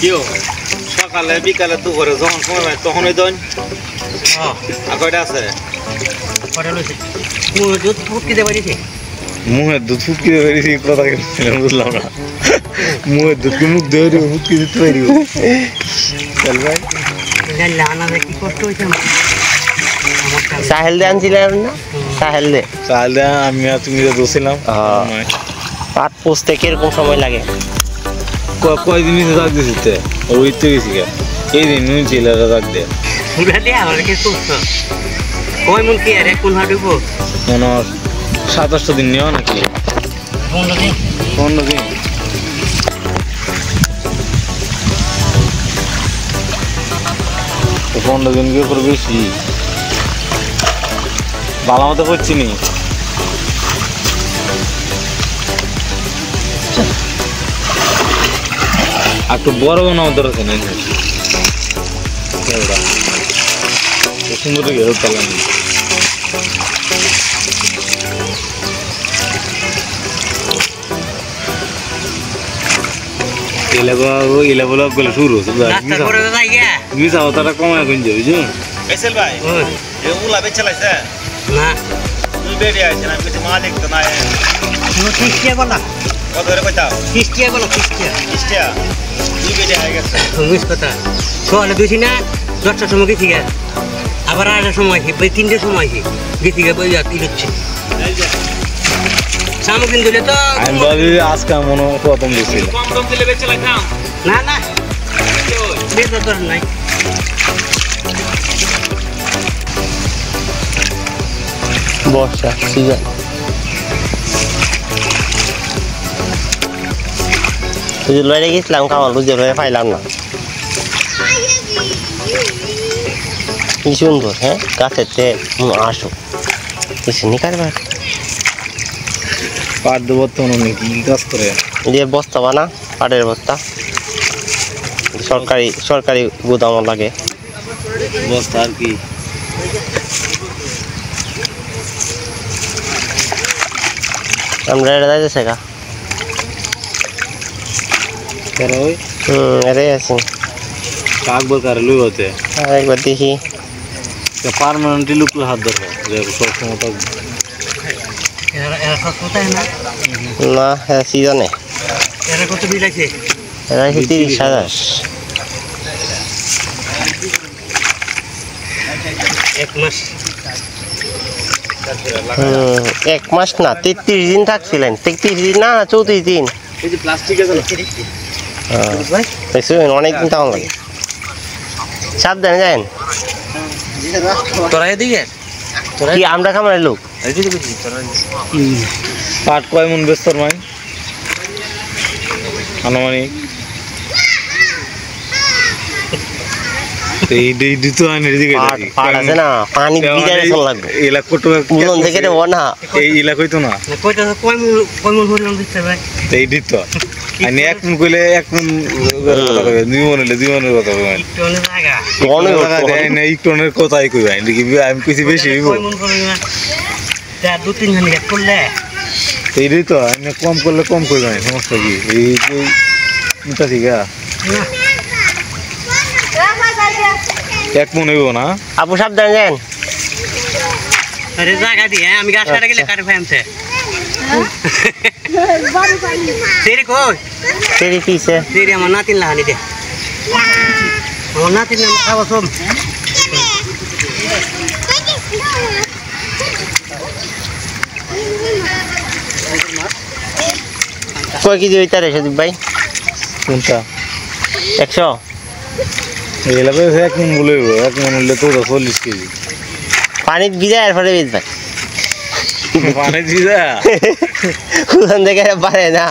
কিও সকালে বিকালে দুপুরে যখন সময় পাই তখনই দইন আর কয়টা আছে দুধ ফুটকি দেওয়া দিছে মুহের দুধ ফুটকি দিয়ে বেরিয়েছি কথা বলছিলাম বুঝলাম না মুহের দুধ কি মুখ দিয়ে ফুটকি দিতে পারি চল ভাই কি কষ্ট হয়েছে সাহেল দে আনছিলেন না সাহেল দে আমি আর তুমি দোছিলাম পাট পুষতে কিরকম সময় লাগে কয়দিন রাখ দিতে ওই তো গেছি এই দিন নুন ছিল রাখ দে কয় মন কি আর এক কোন হাঁটুবো মনে 27 দিন নেওয়া নাকি 15 দিন তো 15 দিন গিয়ে করে বেশি ভালো মতো করছি নি একটু বড় বানাও দরকার নেই সুন্দর গেল তালাম ইলা বলা গেলে শুরু মিশা তারা কমায় গুঞ্জে বুঝছো এসেল ভাই এ উলা বেচে লাইছে না তুই বেরি আইছ না কিছু মালিক তো নাই তুমি কিস্টিয়া বলা কত করে কইতাও কিস্টিয়া বলো কিস্টিয়া তুই বেরি আই গেছে তুমি কথা সোয়ালে দুইছি না 10টার সময় গেছি গে আবার 8টার সময় কি 3টার সময় কি গেছি গে বই আর তিলচ্ছে সামগ্রী দিলে তো আমি ভাবি আজকে মনে প্রথম দিছিল কম দিলে বেচে লাইতাম না না বেচা দর নাই বর্ষা সিজন বুঝল বাইরে গেছিলাম খাওয়ার বুঝতে পারে পাইলাম না কি সুন্দর হ্যাঁ গাছেতে আসো কিছু নি কারবার পাট দেবো তো কি কাজ করে দিয়ে বস্তা বানা পাটের বস্তা সরকারি গুদাম লাগে বস্তা আর কি আমরা এটা যাইতেছে গা এটাই আছি কাকবার কারে লুই হতে একবার দেখি পার্মানেন্টলি লুকলে হাত ধরো সব সময় তো না সিজনে এরা কত বিল আছে এরা 30,000 এক মাস এক মাস না 33 দিন থাকছিলেন 33 দিন না 34 দিন এই যে প্লাস্টিক আছে অনেকদিন তখন লাগে সাবধানে যান তোরা এদিকে কি আমরা খামারের লোক পাট কয় মন বেস্তর মাই আনুমানিক এই দিত আইন এদিকে পাট আছে না পানি বিজারে চল লাগবে এলা কত উলন থেকে দেব না এই এলা কইতো না কয়টা কয় মন হরিণ দিতে ভাই এই দিত আনি এক মন কইলে এক মন দুই মনের কথা কইবেন টনে জায়গা কোন জায়গা দেয় না এই টনের কথাই কইবেন দেখি আমি কইছি বেশি হইব কয় মন করে না তা 2-3 জন এক করলে এই দিত আনি কম করলে কম কইবেন সমস্যা কি এই মিটা ঠিক আছে এক মন হইব না আপু সাবধানে যান আরে জায়গা দিয়ে আমি গাছ কাটা গেলে কাটে ফেমছে তেরি কই তেরি কিসে তেরি আমার নাতিন লাহানি দে আমার নাতিন নাম খাওয়া সব কয় কেজি হইতারে সদীপ ভাই কোনটা 100 এলা এক মন বলে এক মন হলে তো 40 কেজি পানি ভিজায় এরপরে বেচবে পানি দিদা উলন থেকে পারে না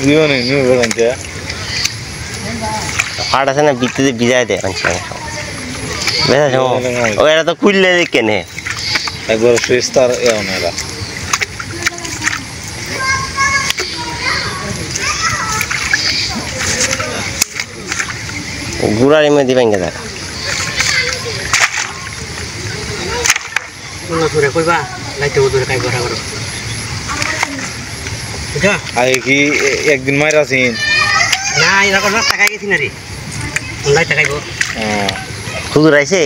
জীবনে নিউ বেরানতে পাট আছে না বিতে ভিজায় দেয় বেচা ও এরা তো খুললে কেনে একবার ফ্রেশ তার এমন এরা গুড়ার মধ্যে ভেঙে যায় কইবা লাইতে ওদের কাই করা করো আগে কি একদিন মাইর আছেন না এরকম রাস্তা খাই গেছি না রে লাইটটা খাইব হুজুর আইছে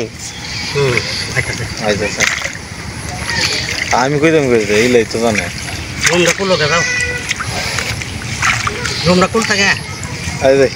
আচ্ছা আমি কইতাম কইতে এই লাই তো জানে রুমটা কুলো কে যাও রুমটা কুল থাকে আই যাই